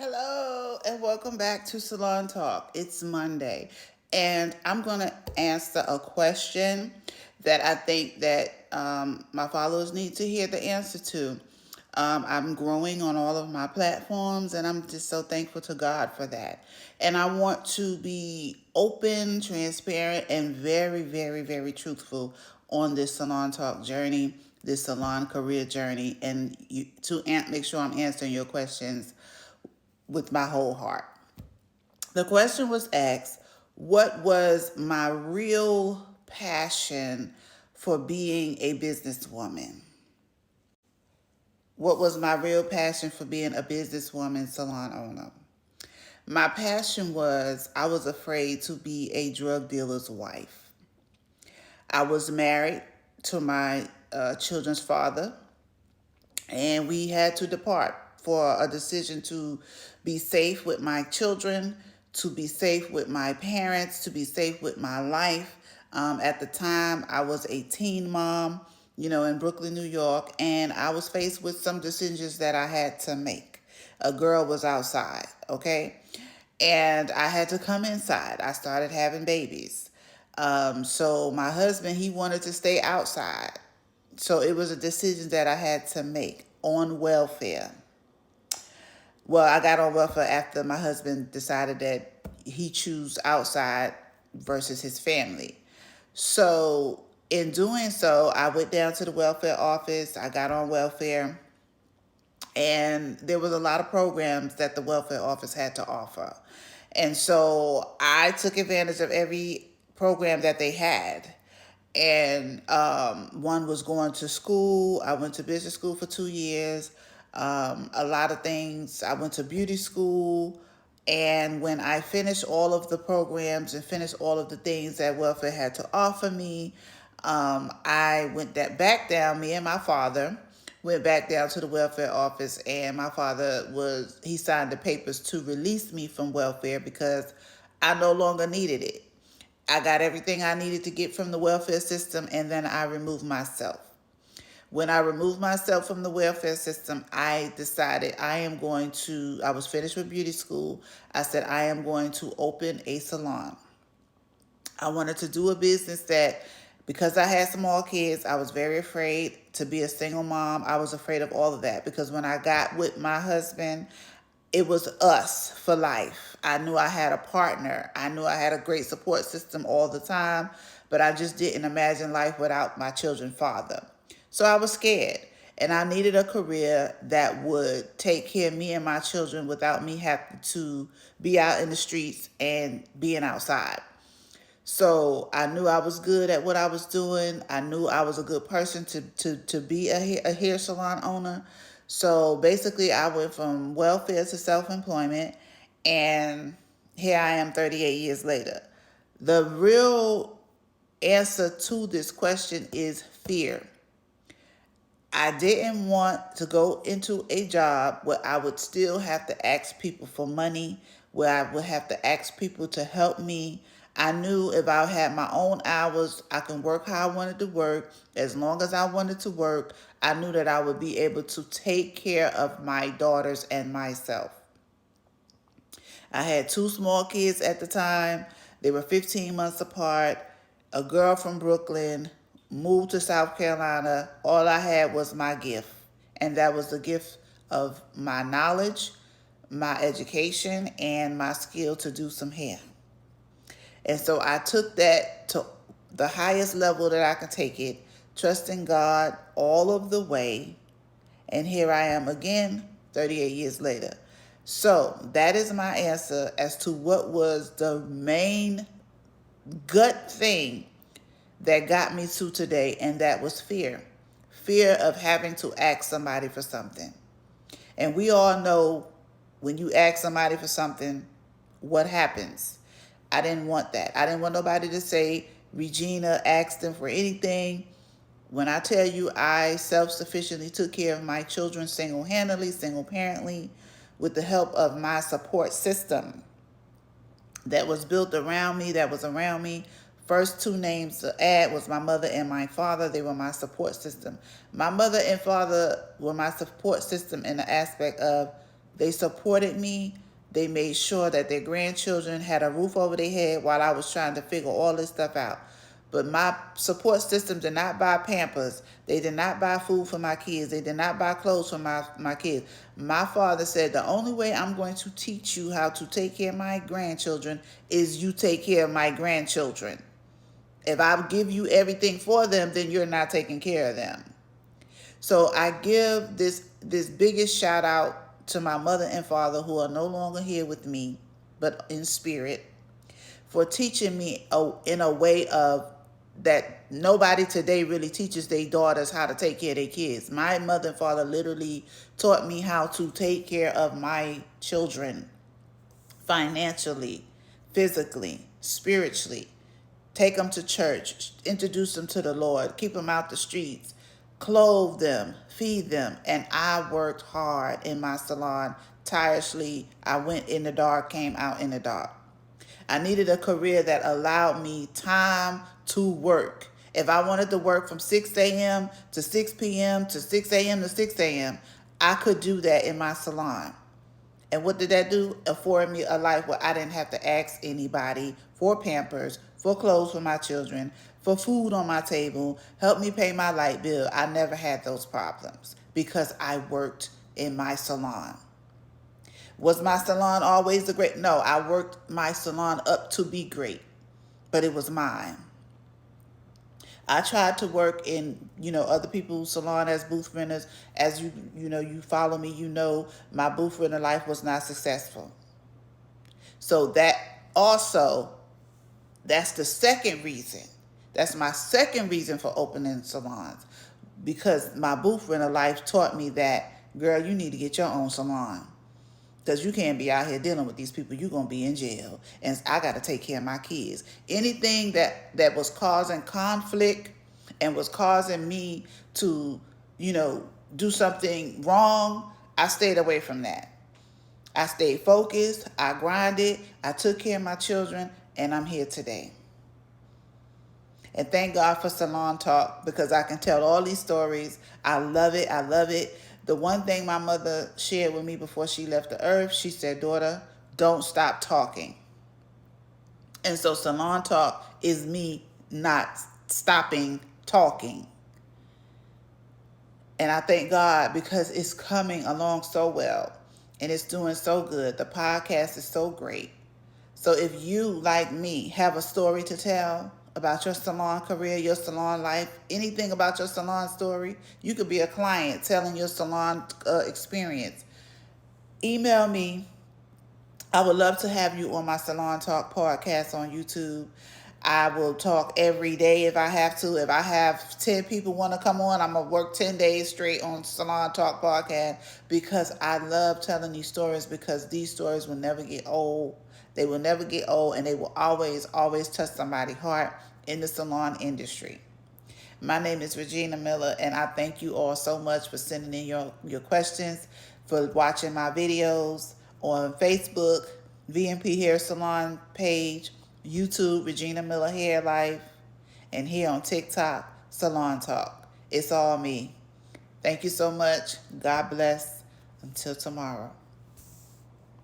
Hello and welcome back to Salon Talk. It's Monday and I'm going to answer a question that I think that my followers need to hear the answer to. I'm growing on all of my platforms and I'm just so thankful to God for that. And I want to be open, transparent, and very, very, very truthful on this Salon Talk journey, this salon career journey, and to make sure I'm answering your questions with my whole heart. The question was asked, what was my real passion for being a businesswoman? What was my real passion for being a businesswoman, salon owner? My passion was I was afraid to be a drug dealer's wife. I was married to my children's father, and we had to depart for a decision to be safe with my children, to be safe with my parents, to be safe with my life. At the time, I was a teen mom, in Brooklyn, New York, and I was faced with some decisions that I had to make. A girl was outside, okay? And I had to come inside. I started having babies. So my husband, he wanted to stay outside. So it was a decision that I had to make on welfare. Well, I got on welfare after my husband decided that he chose outside versus his family. So in doing so, I went down to the welfare office. I got on welfare, and there was a lot of programs that the welfare office had to offer. And so I took advantage of every program that they had. And one was going to school. I went to business school for 2 years. A lot of things. I went to beauty school. And when I finished all of the programs and finished all of the things that welfare had to offer me, I went back down, me and my father went back down to the welfare office, and my father he signed the papers to release me from welfare because I no longer needed it. I got everything I needed to get from the welfare system, and then I removed myself. When I removed myself from the welfare system, I decided I was finished with beauty school. I said, I am going to open a salon. I wanted to do a business because I had small kids, I was very afraid to be a single mom. I was afraid of all of that because when I got with my husband, it was us for life. I knew I had a partner. I knew I had a great support system all the time, but I just didn't imagine life without my children's father. So I was scared, and I needed a career that would take care of me and my children without me having to be out in the streets and being outside. So I knew I was good at what I was doing. I knew I was a good person to be a hair salon owner. So basically, I went from welfare to self-employment, and here I am 38 years later. The real answer to this question is fear. I didn't want to go into a job where I would still have to ask people for money, where I would have to ask people to help me. I knew if I had my own hours, I can work how I wanted to work. As long as I wanted to work, I knew that I would be able to take care of my daughters and myself. I had two small kids at the time. They were 15 months apart. A girl from Brooklyn, moved to South Carolina. All I had was my gift, and that was the gift of my knowledge, my education, and my skill to do some hair. And so I took that to the highest level that I could take it, trusting God all of the way. And here I am again, 38 years later. So that is my answer as to what was the main gut thing that got me to today, and that was fear. Fear of having to ask somebody for something. And we all know when you ask somebody for something, what happens. I didn't want that. I didn't want nobody to say, Regina asked them for anything. When I tell you I self-sufficiently took care of my children single-handedly, single-parently, with the help of my support system that was built around me, that was around me. First two names to add was my mother and my father. They were my support system. My mother and father were my support system in the aspect of They supported me. They made sure that their grandchildren had a roof over their head while I was trying to figure all this stuff out. But my support system did not buy Pampers. They did not buy food for my kids. They did not buy clothes for my kids. My father said, the only way I'm going to teach you how to take care of my grandchildren is you take care of my grandchildren. If I give you everything for them, then you're not taking care of them. So I give this biggest shout out to my mother and father, who are no longer here with me, but in spirit, for teaching me in a way of that nobody today really teaches their daughters how to take care of their kids. My mother and father literally taught me how to take care of my children financially, physically, spiritually. Take them to church, introduce them to the Lord, keep them out the streets, clothe them, feed them. And I worked hard in my salon, tirelessly. I went in the dark, came out in the dark. I needed a career that allowed me time to work. If I wanted to work from 6 a.m. to 6 p.m. to 6 a.m. to 6 a.m., I could do that in my salon. And what did that do? Afford me a life where I didn't have to ask anybody for Pampers, for clothes for my children, for food on my table, help me pay my light bill. I never had those problems because I worked in my salon. Was my salon always the great? No, I worked my salon up to be great, but it was mine. I tried to work in, other people's salon as booth renters. As you follow me, my booth renter life was not successful. So that's the second reason. That's my second reason for opening salons, because my booth renter life taught me that, girl, you need to get your own salon. Because you can't be out here dealing with these people. You're going to be in jail. And I got to take care of my kids. Anything that was causing conflict and was causing me to, do something wrong, I stayed away from that. I stayed focused. I grinded. I took care of my children. And I'm here today. And thank God for Salon Talk, because I can tell all these stories. I love it. I love it. The one thing my mother shared with me before she left the earth, she said, daughter, don't stop talking. And so Salon Talk is me not stopping talking. And I thank God because it's coming along so well and it's doing so good. The podcast is so great. So if you, like me, have a story to tell about your salon career, your salon life, anything about your salon story, you could be a client telling your salon experience. Email me. I would love to have you on my Salon Talk podcast on YouTube. I will talk every day if I have to. If I have 10 people want to come on, I'm going to work 10 days straight on Salon Talk podcast, because I love telling these stories, because these stories will never get old. They will never get old, and they will always, always touch somebody's heart in the salon industry. My name is Regina Miller, and I thank you all so much for sending in your questions, for watching my videos on Facebook, VMP Hair Salon page, YouTube, Regina Miller Hair Life, and here on TikTok, Salon Talk. It's all me. Thank you so much. God bless. Until tomorrow.